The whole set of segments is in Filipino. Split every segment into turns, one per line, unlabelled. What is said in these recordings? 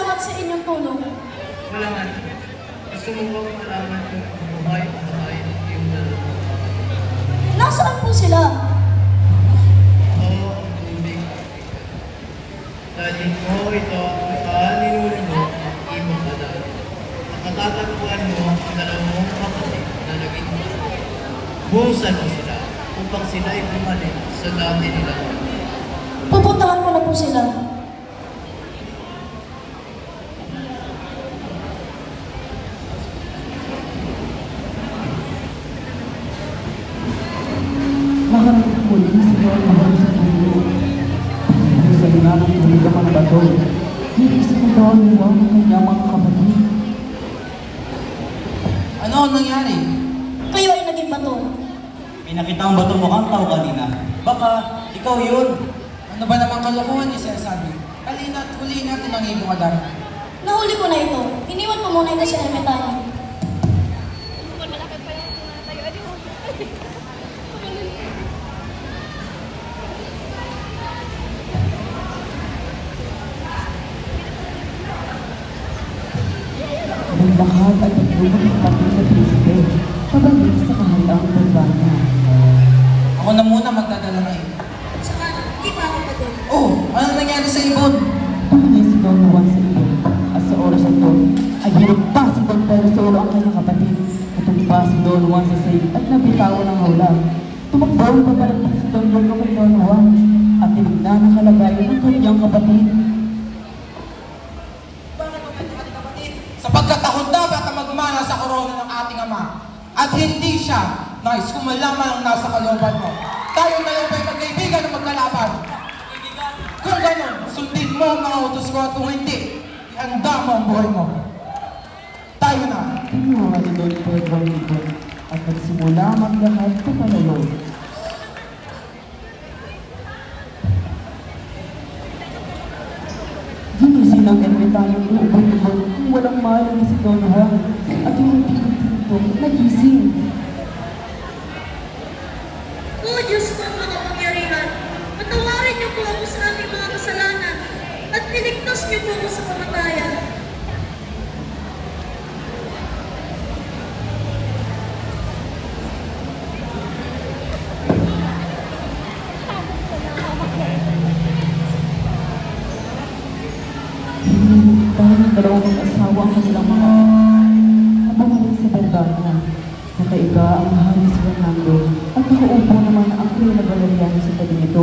salamat sa inyong tulong.
Wala nga. Gusto mo bang malaman kung buhay o patay yung dalawa?
Nasaan po sila?
Oo, ang tubig. Dahil mo ito kung saan ninuno mo ang ibang kadal. Nakatatagpuan mo ang dalawang kapatid na naging buhusan mo sila upang sila ay bumalik sa dati nila.
Pupuntahan ko na po sila.
Maharap muli sila ang mahal sa puno. Sa linanang tulig ang mga bato. Hinisip mo daw ang iwan ng kanyang mga kapatid.
Ano ang nangyari?
Kayo ay naging bato.
May nakita ang bato mukhang tao kanina. Baka ikaw yun.
Ano ba namang kalokohan niya sinasabi? Halina't huli natin ang ibong adar.
Nahuli ko na ito. Iniwan ko muna ito sa Ermitanyo.
Naglakad at naglubog ang kapatid na prinsipe. Pabalik sa kahalaang berbanya.
Ako na muna magdadala ngayon.
Saka, di pa ako pa doon.
Oh, ano nangyari sa ibon?
Tumingin si Don Juan sa iyo. At sa oras ito, ay hinagpa si Don Pedro sa ulo ang kanyang kapatid. Natumpa si Don Juan sa sayo at nabitawan ang hawla. Tumakbo ang papalagpas si Don Diego kay Don Juan at tinignan ang kalagayan ng kanyang kapatid.
Bakit maganti ating kapatid? Sapagkat ako dapat ang magmana sa korona ng ating ama. At hindi siya nais kung malaman ang nasa kalooban mo. Tayo na lang ba'y magkaibigan na magkalaban? Kung gano'n, sundin mo ang mga utos ko at kung hindi, ihanda mo ang buhay mo. Tayo na.
Kinuha ni Don Pedro ang libon at nagsimula maglakad papalayo. Ginising ng ermitanyong uubod-ubod kung walang mahal na si Don Juan at yung tingin-tingin nagising.
O Diyos ko ang makapangyarihan, patawarin niyo po ako sa aking mga kasalanan at iligtas niyo po ako sa kamatayan.
Dahil ng dalawang mag-asawa ang kanilang mga at bumalik sa berbanya. Nakaiga ang mahal si Fernando at nakaupo naman ang Kuya Valeriano sa tabi nito.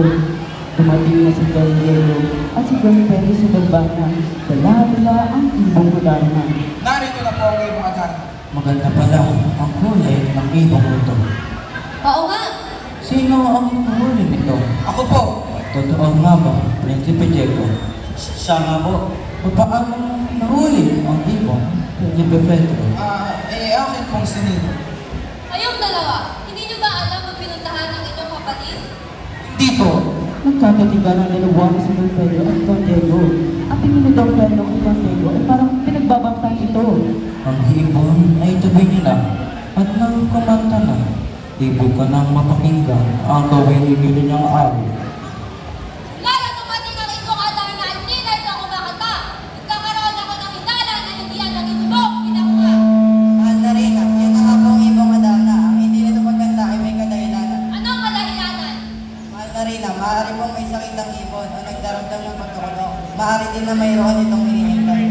Dumating na si Don Diego at si Don Pedro sa berbanya. Dala nila ang ibong madarna.
Narito na po ang ibong adar.
Maganda pala ang kulay ng ibang ito.
Oo nga.
Sino ang nahuli nito?
Ako po.
Totoo nga ba, Prinsipe Diego? Siya nga po. Paano nahuli ang ibang Prinsipe Pedro?
Akin pong sinino.
Kayong dalawa, hindi niyo ba alam kung pinuntahan ng inyong kapatid?
Hindi po.
Nagkakatiga ng dalawa si Don Pedro at Don Diego. Ang tingin ni Don Pedro kay Don Diego ay parang pinagbabantay ito.
Ang ibon ay tabi nila at nang kumanta na. Ibo ka nang mapakinggan ang gawin ni niyang ari.
Lalo tumating ang inyong adar na hindi na ito kumakanta. Nagkakaroon ako ng hinala na hindi yan ang itulog. Pinakuha.
Mahal na rin, yan ang akong ibang madana. Ang hindi nito maganda ay may kadahilanan.
Anong kadahilanan?
Mahal na rin, maaari pong may sakit ang ibon o nagdaramdam ng pagkakulo. Maaari din na mayroon itong hinihintay.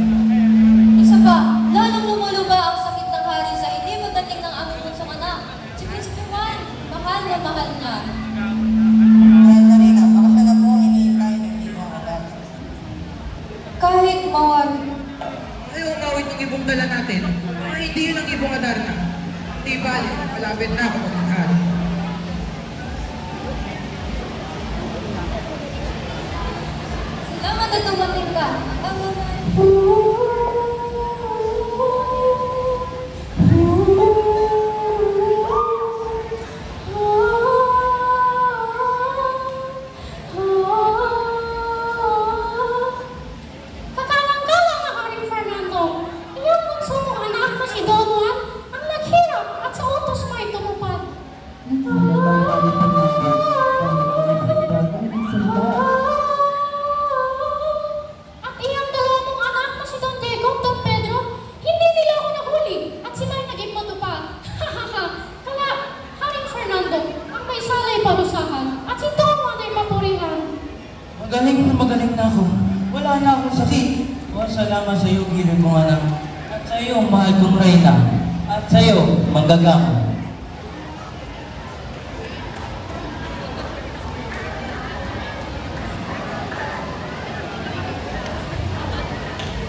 Isa pa, lalong lumuluba ang sakit ng hari sa hindi pagdating ng aming bunsong anak. Si Prinsipe Juan, mahal na mahal niya.
Mahal na rin, baka siya na po ang hinihintay ng ibong madana.
Kahit mawari.
Ayaw ngawit ng ibong dala natin. Hindi yun ang ibong adar na. Di bali, malapit na ako mag-ihari.
Salamat na dumating ka. Ang mga...
Kakalang-kalang na Haring Fernando. Iyong bunsong anak mo si Don Juan ang naghirap at sa utos mo ay tumupad.
Naglalaro ang pag-ibig dahil ang nagdadaan ng salita.
At iyong dalawang anak mo si
giliw kong anak. At sa iyo, mahal kong reyna. At sa iyo, manggagamo.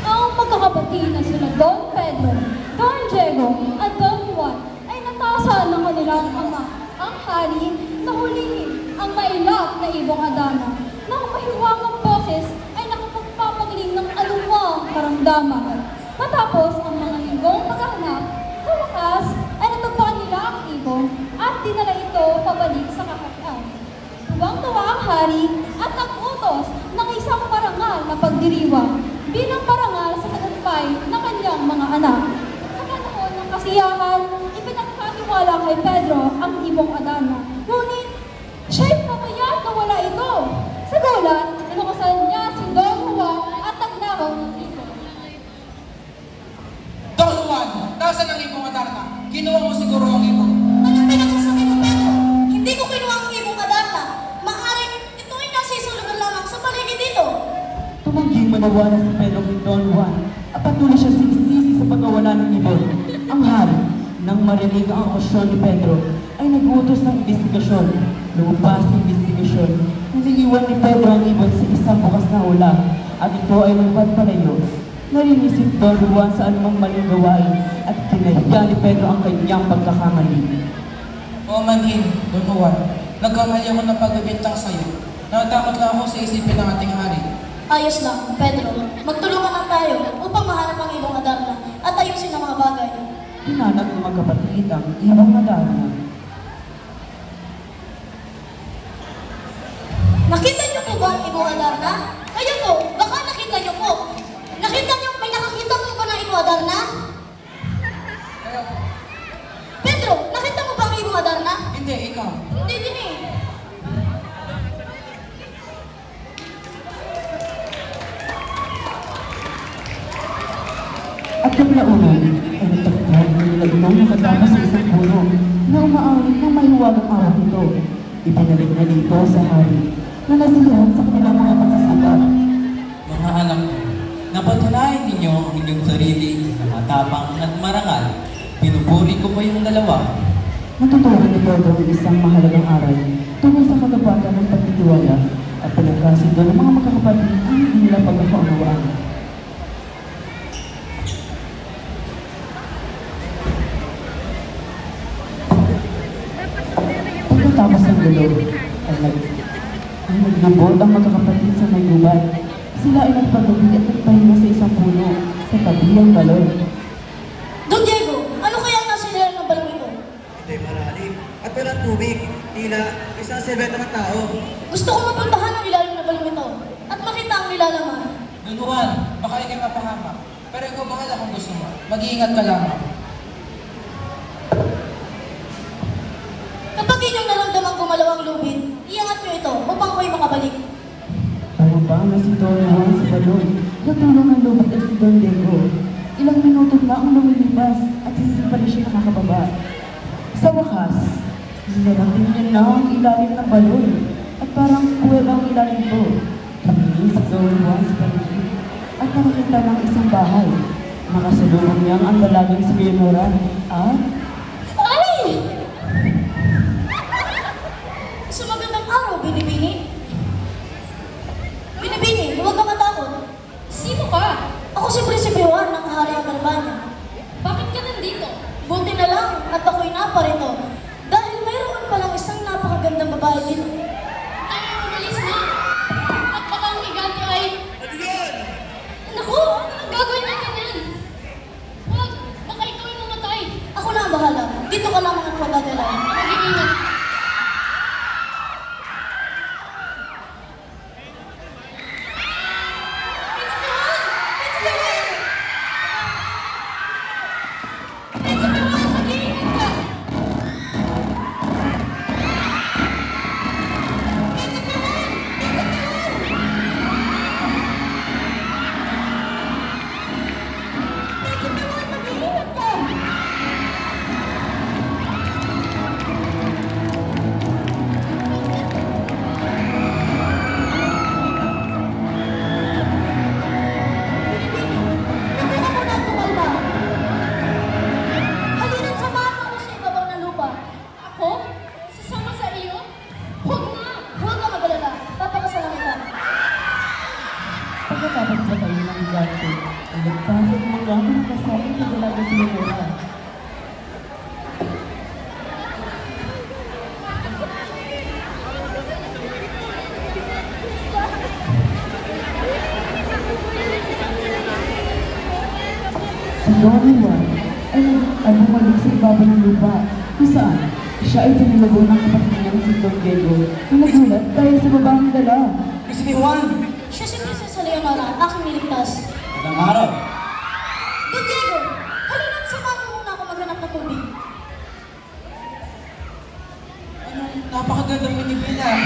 Ang magkakapatid na sila Don Pedro, Don Diego, at Don Juan ay natasa ng kanilang ama, ang hari, na hulihin ang mailap na ibong Adana. Nang mahiwagang boses ay nakapagpapagaling ng alumang karamdaman. Matapos ang mga linggong paghahanap, sa wakas ay natagpuan nila ang ibong at dinala ito pabalik sa kakatian. Tuwang-tuwa ang hari at nag-utos ng isang parangal na pagdiriwang bilang parangal sa tagumpay ng kanyang mga anak. Sa panahon ng kasiyahan, ipinagkatiwala kay Pedro ang ibong Adana. Ngunit, siya'y pamayat na wala ito. Sa gulat, inukasan niya si Don Juan at nagnakaw ng ibon.
Don Juan, nasaan ang ibong Adarna? Kinuha mo siguro ang ibon.
Anong pinagsasabi mo, Pedro? Hindi ko kinuha ang ibong Adarna. Maaring ito ay nasa isang lugar lamang sa paligid dito.
Tumangging manawalan si Pedro kay Don Juan at patuloy siya sinisisi sa pagkawala ng ibon. Ang hari, nang marinig ang akusyon ni Pedro, ay nag-utos ng investigasyon. Lumabas ang investigasyon. Niliiwan ni Pedro ang ibon sa isang bukas na ulam at ito ay nagpapalayo. Narinig si Don Juan sa anumang maling gawain at kinahiya ni Pedro ang kanyang pagkakamali.
O manhin, Don Juan, nagkamali ako ng pagbibintang sa'yo. Natatakot lang ako sa isipin ng ating hari.
Ayos lang, Pedro. Magtulungan lang tayo upang mahanap ang ibong Adarna at ayusin ang mga bagay.
Hinanap ng magkapatid ang ibang Adana.
Nakita niyo po ba ang ibong Adarna? Kayo po, baka nakita niyo po. Nakita niyo, may nakakita po ba ng ibong Adarna? Pedro, nakita mo ba ang ibong Adarna?
Hindi, ikaw.
Hindi din eh.
At kaplaunan ay natagpuan nila itong nakatama sa isang puno na umaawit ng mahiwagang araw ito. Ibinalik na dito sa hari na nasiyahan sa kanilang mga pagsasabat.
Mga anak ko, napatunayan ninyo ang inyong sarili na matapang at marangal. Pinupuri ko pa yung dalawa.
Natutunan ni Pedro ng isang mahalagang aral tungkol sa katapatan ng pagtitiwala at pinagkasido ng mga magkakapatid ang hindi nila pagkakaunawaan. Pagkatapos ng gulo, ay naglibot ang magkakapatid sa may gubat. Sila ay nagpagabi at nagpahinga sa isang puno sa tabi ng balon.
Don Diego, ano kaya ang nasa ilalim ng balong ito?
Ito'y malalim at walang tubig. Tila isang silbeta ng tao.
Gusto kong mapuntahan ang ilalim ng balong ito at makita ang nilalaman.
Don Juan, baka ikay mapahamak. Pero ikaw bahala kung gusto mo. Mag-iingat ka lamang.
Kapag inyong naramdamang gumalaw ang lubid, iangat niyo ito upang ko'y makabalik.
Tumaba na si Don Juan sa balon. Natulong ang lubid at si Don Diego. Ilang minuto na ang lumilipas at hindi pa rin siya nakakababa. Sa wakas, narating niya na ang ilalim ng balon at parang kuweba ang ilalim ko. Tumingin si Don Juan sa paligid at nakakita ng isang bahay. Nakasalubong niyang ang dalagang si Leonora at
Ay! Sa magandang araw, Binibini. Binibini, huwag ka matakot.
Sino ka?
Ako si Prinsipe Juan ng kahariang Galvania.
Bakit ka nandito?
Buti na lang at ako'y naparito dahil mayroon palang isang napakagandang babae dito.
Ay, umalis na. At baka ang higanto ay...
Ano yun?
Naku, ano nang gagawin natin yan? Wag, baka ikaw ay mamatay.
Ako na ang bahala. Dito ka lamang at magagalaw.
Mag-iingat.
ay nagpasok ng mga ng kasama sa dalaga si Leonora. Si Don Juan ay bumalik sa ibaba ng lupa kung saan siya ay sinilabo ng kapatid niya si Don Diego na nagulat dahil sa babaeng dala.
Prinsipe Juan!
Siya si Prinsesa Leonora, aking niligtas.
Magandang araw.
Don Diego, halina't samahan mo muna ako maghanap ng tubig.
Napakagandang minibila.
Ano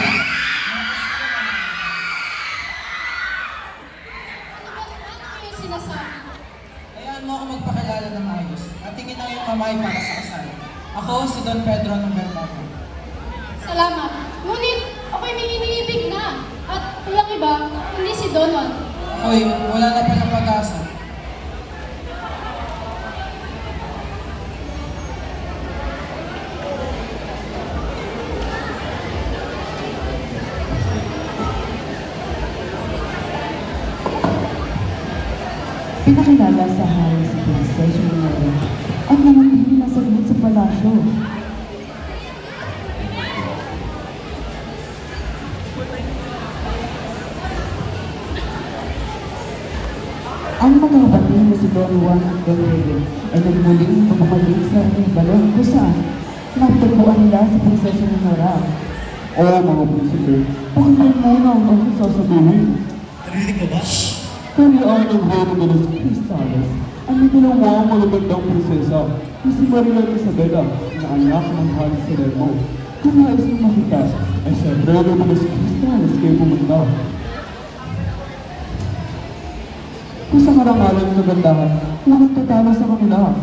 yung sinasabi?
Hayaan mo ako magpakilala ng ayos. At tingin ang iyong kamay para sa kasal. Ako si Don Pedro ng Bernardo.
Salamat. Ngunit ako'y may iniibig na. At walang iba, hindi si Don Juan.
Ako'y wala na palang pag-asa.
Pinakilala sa hari si Prinsesa Leonora at nanatili na saglit sa palasyo. Ang magkakapatid na si Don Juan at Don Diego ay nagmuling bumalik sa balon kung saan natagpuan nila si Prinsesa Leonora.
Oo, mga prinsipe.
Pakinggan muna ang aking sasabihin.
Narinig mo ba?
Kariyan ng Reyna de los Cristales ang may dalawang magagandang prinsesa na si Maria Isabela na anak ng Hari Salermo. Kung nais mo makita, ay sa Reyna de los Cristales kayo pumunta. Kung sa karangalan ng kagandahan, huwag tatalo sa kanila.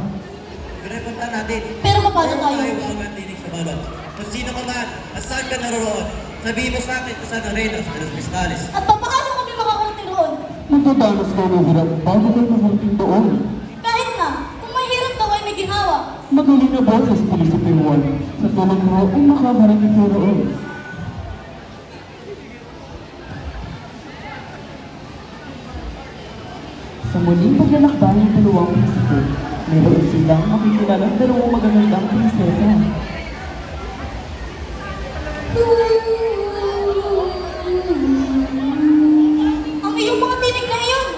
Pirepunta natin.
Pero paano tayo?
Tayo agad dinig sa balon. Kung sino ka man, at saan ka naroroon, sabihin mo sa akin kung saan ang Reyna de los Cristales.
At paano kami makakarating roon?
Magtatalas ka ng hirap bago kayo makarating doon.
Kahit na, kung may hirap daw ay may ginawa.
Magaling na boses, Prinsipe Juan. Sa tulong mo, ang makakarating ko roon. Sa muling paglalakbay ng dalawang prinsipe, mayroon silang makikilalang dalawang magagandang prinsesa.
Ang iyong mga tinig na iyon!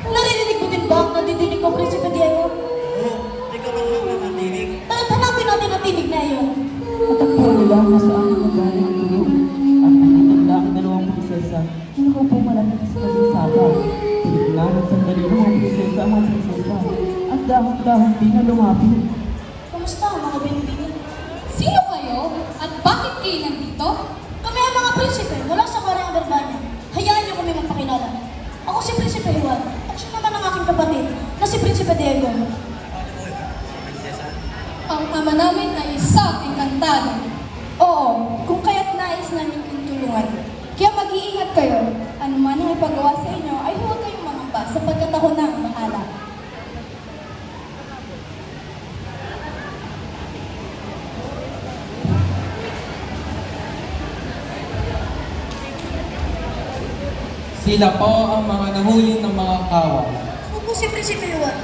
Naririnig mo din ba ang nadidinig ko, Prinsipe Diego?
Oo, ikaw ang hanggang ang dinig.
At hanapin natin ang tinig na iyon.
Matakbuhan nila na saan ang magaling ang tulog. At nakitagla ang dalawang prinsesa na nakaupo malapit sa tabing sapa. Tinignan ng sandali ng mga prinsesa ang mga prinsesa at dahon-dahon din na lumapit.
Kamusta ang mga binibinin?
Sino kayo? At bakit kayo nandito?
Kami ang mga prinsipe mula sa Koreang Berbanya. Hayaan niyo kami magpakilala. Ako si Prinsipe Juan at siya naman ang aking kapatid na si Prinsipe Diego.
Ang ama namin ay isang engkantado.
Oo, kung kaya't nais namin kayong tulungan. Kaya mag-iingat kayo. Ano man ang ipagawa sa inyo ay huwag kayong mangamba sapagkat ako na ang bahala.
Sila po ang mga nahuli ng mga kawal.
Ako po si Prinsipe Juan.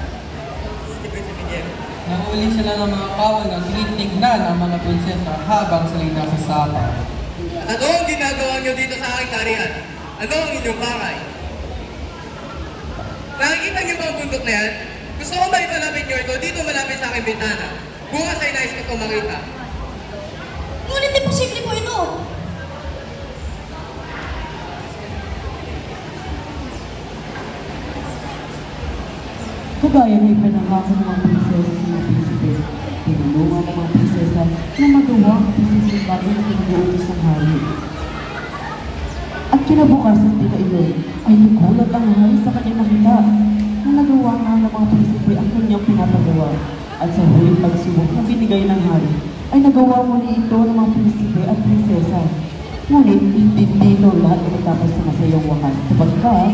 Si Prinsipe Diego.
Nahuli sila ng mga kawal na tinitignan ang mga prinsesa habang sila'y nasa sapa.
Ano ang ginagawa niyo dito sa aking tarihan? Ano ang inyong pakay? Nakikita niyo ba ang bundok na yan? Gusto ko ba ipalapit niyo ito dito malapit sa aking bintana? Bukas ay nais ko itong makita.
Ngunit imposible po ito.
Kagaya na ipinangako ng mga prinsesa sa mga prinsipe, tinulungan ng mga prinsesa na magawa ang prinsipe bago na pinag-uutos ng hari. At kinabukasan din na iyon ay nagulat ang hari sa kanyang nakita na nagawa nga ng mga prinsipe ang kanyang pinapagawa. At sa huling pagsubok na binigay ng hari ay nagawa muli ito ng mga prinsipe at prinsesa. Ngunit hindi dito lahat ay natapos sa masayang wakas sapagkat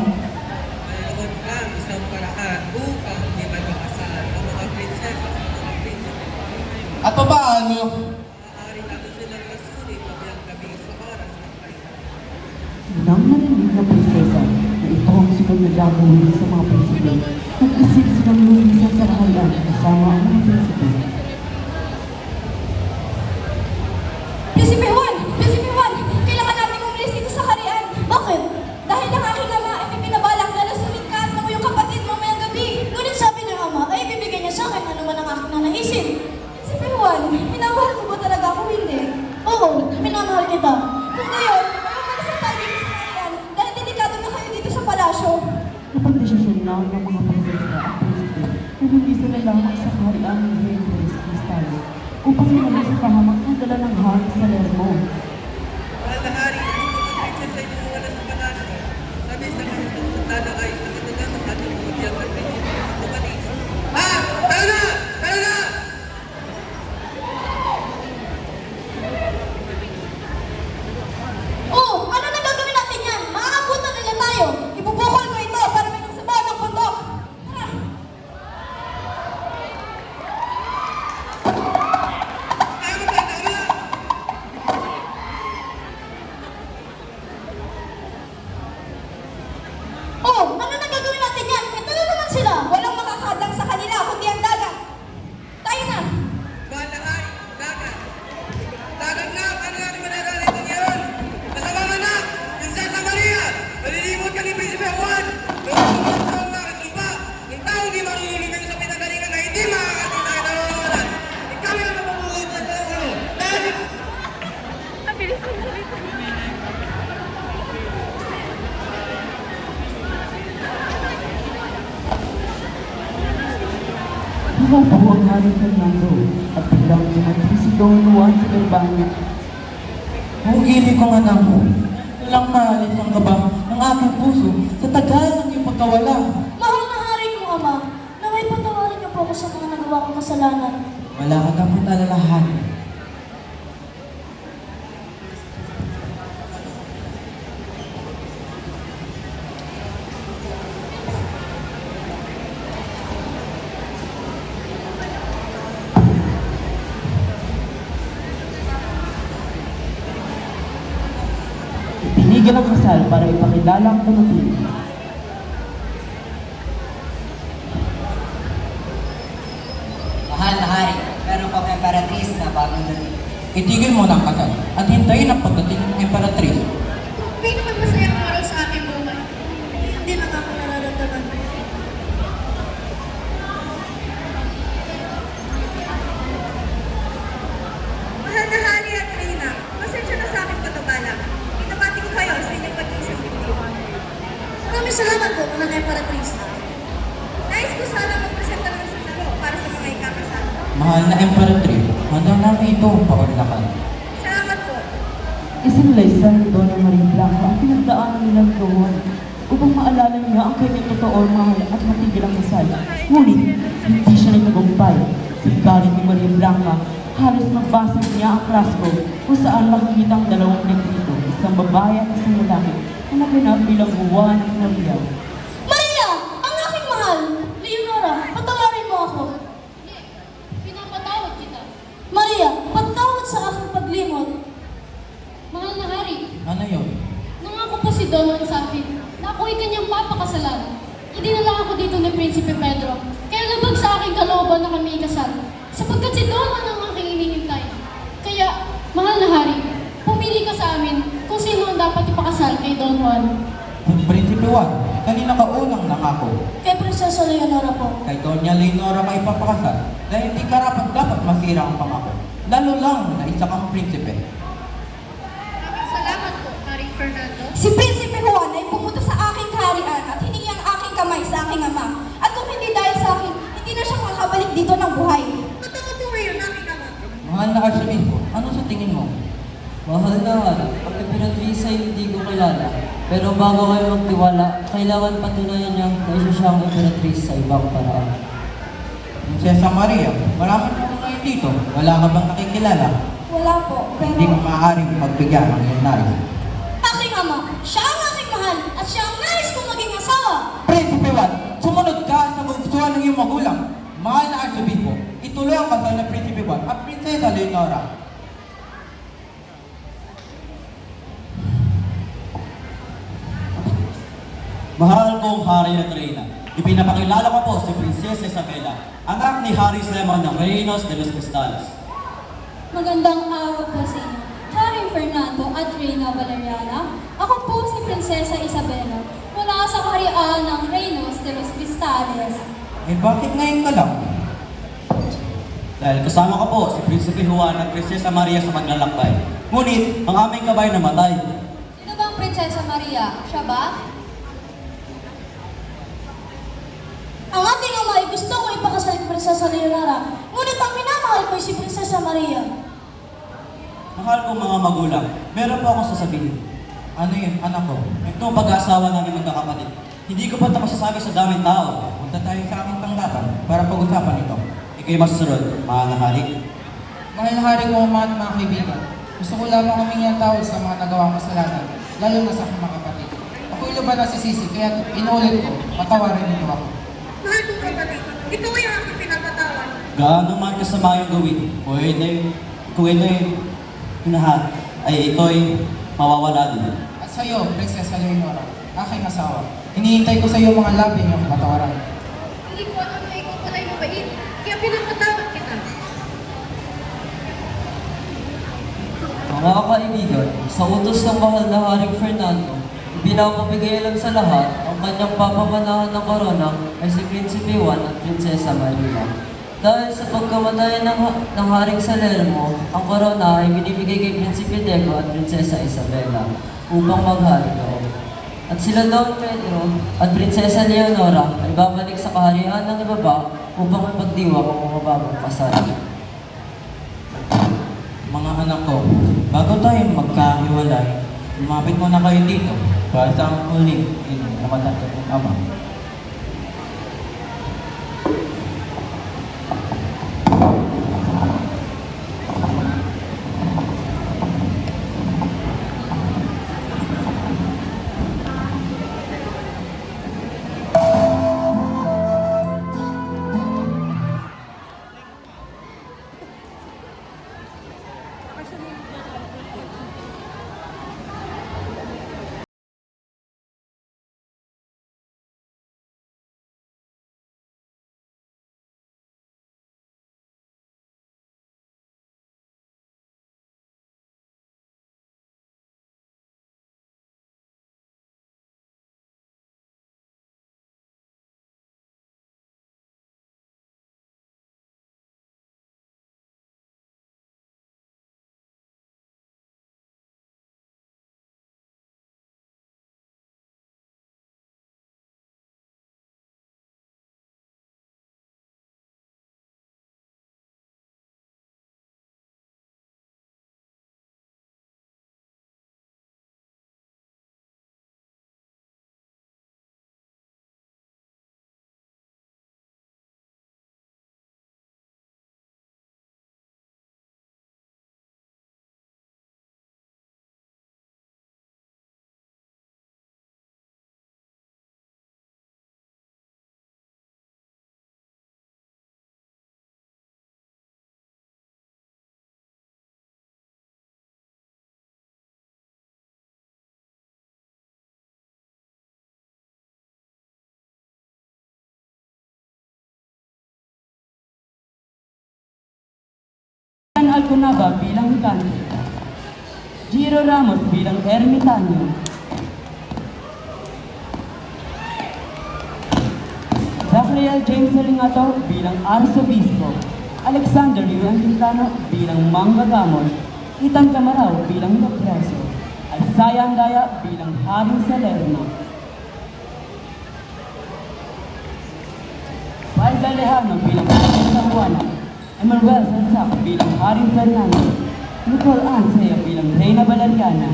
Mayroon kang isang paraan upang hindi magkakasal ang mga prinsesa at mga prinsipe.
At paano?
Maaari natin silang masulit pabiyang gabi sa oras ng pahinga.
nang narinig ng prinsesa na ito ang sunod na gagawin sa mga prinsipe, lulumisan sa kaharian kasama ang mga prinsipe.
Prinsipe Juan! Prinsipe Juan! Kailangan natin umalis dito sa harian. Bakit? Dahil ang aking ama ay may pinabalak na lasunin ka at mo yung kapatid mamayang gabi. Ngunit sabi ng ama ay ibibigay niya sa akin ano man ang aking nanaisin. Prinsipe Juan, minamahal mo ba talaga ako? Hindi. Oo, minamahal kita. Kung gayon, umalis na tayo dito sa harian dahil delikado na kayo dito sa palasyo.
Napagdesisyon na ng mga pagsalita at prinsipe na hindi sila lamang sa kaharian ng Rey Cristal upang sila sa pahamak na dala ng hari sa Lermo.
Mahal na hari, ano ba ang princess ay tumawala sa palasyo? Sabi sa mga tatagay sa katagas ng ating mga biyag at prinsip ng Tukalis. Ha! Tara na! Tara na!
Oh, ano na gagawin natin yan? Makakabutan nila tayo. Ibubukol ko ito para may nagsabaw ng bundok. Tara!
Tama ba? Tama!
Oh, ano na gagawin natin yan? Ito na naman sila. Walang makakadang sa kanila kundi ang dagat. Tayo na.
Mahal na hari, dagat. Dagat na! Paano natin manaranasan ngayon? Kasamang anak! Yung Santa Maria! Malilimot ka ni Prinsipe Juan! Nung taong bakit lupa? Yung taong di marunong kayo sa pinagalingan na hindi makakating tayo nalalawanan. Ikaw yung mapabuhay sa tayo! Dahil
Nakaupo ang Hari Fernando at biglang dumating si Don Juan sa Berbanya.
Ang ibig kong anak mo, walang maalis ang kaba ng aking puso sa tagal ng iyong pagkawala.
Mahal na hari kong ama, naway patawarin niyo po ako sa mga nagawa kong kasalanan.
Wala ka dapat alalahan.
Itinigil ang kasal para ipakilala ang tumating.
Mahal na hari, meron pang emperatriz na bagong dating.
Itigil mo ng kasal at hintayin ang pagdating ng emperatriz.
Hindi naman masayang araw sa aking buhay. Hindi na ako nararamdaman. Mahal na hari at Reyna, pasensya na sa aking patubala. Itabati ko kayo sa inyong pag-iisang dibdib. Maraming salamat po, mga emperatriz. Nais ko sana magpresenta ng sundalo para sa mga ikakasal.
Mahal na emperatriz, handa namin ito paunlakan.
Salamat po.
Isinalaysay ni Donna Maria Blanca ang pinagdaanan nilang Juan upang maalala niya ang kanyang totoo mahal at matigil ang kasal. Ngunit, hindi siya nagtagumpay. Si galit ni Maria Blanca, halos magbasag niya ang frasco kung saan makikita ang dalawang negrito, isang babae at isang lalaki na naganap bilang Juan at Maria.
Maria! Ang aking mahal! Leonora, patawarin mo ako.
Pinapatawad kita.
Maria, patawad sa aking paglimot.
Mahal na hari,
Ano yun?
nangako po si Don Juan sa akin na ako'y kanyang papakasalan. Idinala ako dito ni Prinsipe Pedro, kaya labag sa aking kalooban na kami ikasal, sapagkat si Don Juan ang aking inihintay. Kaya, mahal na hari, pumili ka sa amin kung sino ang dapat ipakasal kay Don Juan.
Ang Prinsipe Juan, kanina ka unang nangako.
Kay Prinsesa Leonora po.
Kay Doña Leonora ka ipapakasal dahil hindi karapat dapat masira ang pangako. Lalo lang na isa kang prinsipe.
Maraming salamat po, Hari Fernando.
Si Prinsipe Juan ay pumunta sa aking kaharian at hiningi ang aking kamay sa aking ama. At kung hindi dahil sa akin, hindi na siya makakabalik dito ng buhay.
Totoo po ngayon, aking ama.
Mahal na Archibispo, ano sa tingin mo?
Mahal na hari, ang emperatriz ay hindi ko kilala. Pero bago kayo magtiwala, kailangan patunayan niya na isa siyang emperatriz sa ibang paraan.
Prinsesa Maria, marami na ngayon dito. Wala ka bang nakikilala?
Wala po,
Hindi ka
pero
maaaring magbigyan ng iyong nais.
aking ama, siya ang aking mahal at siya ang nais kong maging asawa.
Prinsipe Juan, sumunod ka sa gustuhan ng iyong magulang. Mahal na Archibispo, ituloy ang kasal ng Prinsipe Juan at Prinsesa Leonora.
Mahal kong Hari at Reyna, ipinapakilala ko po si Prinsesa
Princesa Isabela, anak ni Hari Lemon ng Reinos de los Cristales.
Magandang araw po sa inyo, Haring Fernando at Reyna Valeriana. Ako po si Prinsesa Isabela, mula sa kaharian ng Reinos de los Cristales.
Eh bakit ngayon ka lang? Dahil kasama ko po si Prinsipe Juan at Prinsesa Maria sa maglalakbay. Ngunit, ang aming kabay namatay.
Sino bang Prinsesa Maria? Siya ba?
Ang ating ama ay gusto ko ipakasal kay Prinsesa Leonora, ngunit ang minamahal ko ay si Prinsesa Maria.
Mahal kong mga magulang, meron po akong sasabihin. Ano yun, anak ko? Itong pag-aasawa namin magkakapatid. Hindi ko pa ito masasabi sa daming tao. Punta tayo sa aming tanggapan para pag-usapan ito. Ikaw'y masusunod, mahal na hari.
Mahal na hari ko, mga kaibigan. Gusto ko lamang humingi ang tawad sa mga nagawang kasalanan, lalo na sa aking mga kapatid. Ako'y luba na si Sisi, kaya inulit ko, patawarin niyo ako.
Mahal kong kapatid, ikaw ay ang aking pinapatawad.
Gaano man kasama yung gawin, kung ito'y pinahat, ay ito'y mawawala din.
At sa iyo, Prinsesa Leonora, aking asawa, iniintay ko sa iyo mga labi niyong patawaran.
Hindi ko alam na ikaw pala yung mabait, kaya pinapatawad kita.
Mga kaibigan, sa utos ng mahal na Haring Fernando, pinapabigay alam sa lahat ang kanyang papamanahan ng korona ay si Prinsipe Juan at Prinsesa Maria. Dahil sa pagkamatay ng Haring Salermo, ang korona ay binibigay kay Prinsipe Diego at Prinsesa Isabela upang maghari doon. At sila Don Pedro at Prinsesa Leonora ay babalik sa kaharian ng ibaba upang mapagdiwang ang mga bagong kasal.
Mga anak ko, bago tayo magkahiwalay, lumapit muna kayo dito para sa ang huling namatay ng ama.
Alconaba bilang hikante, Giro Ramos bilang ermitanyo, Zachariel James Salingato bilang arsobispo, Alexander Yuan Quintano bilang manggagamot, Ethan Camarao bilang lopreso, Isaiah Andaya bilang Haring Salerno, Faisal Lejano bilang Prinsesa Juana, Emmanuel Sansak bilang Haring Fernando, Nicole Ann Saya bilang Reyna Valeriana,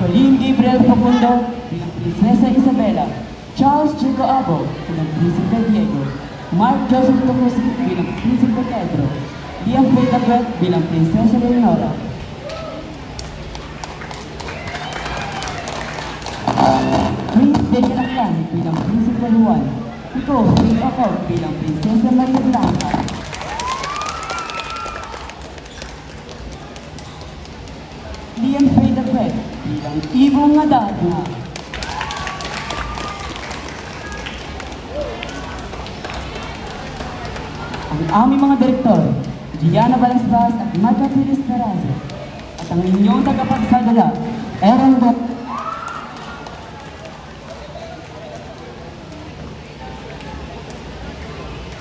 Colleen Gabriel Facundo bilang Prinsesa Isabela, Charles Chico Abo bilang Prinsipe Diego, Mark Joseph Tokoski bilang Prinsipe Pedro, Liam Faye bilang Prinsesa Leonora, Prince Dejanaklan bilang Prinsipe Juan, Iko Faith Accord bilang Prinsesa Maria Blanca, Liam Faye bilang Ibong Adarna, ang aming mga direktor, Gianna Balasbas at Marca Piris Tarazo, at ang inyong tagapagsadala, Aaron Doc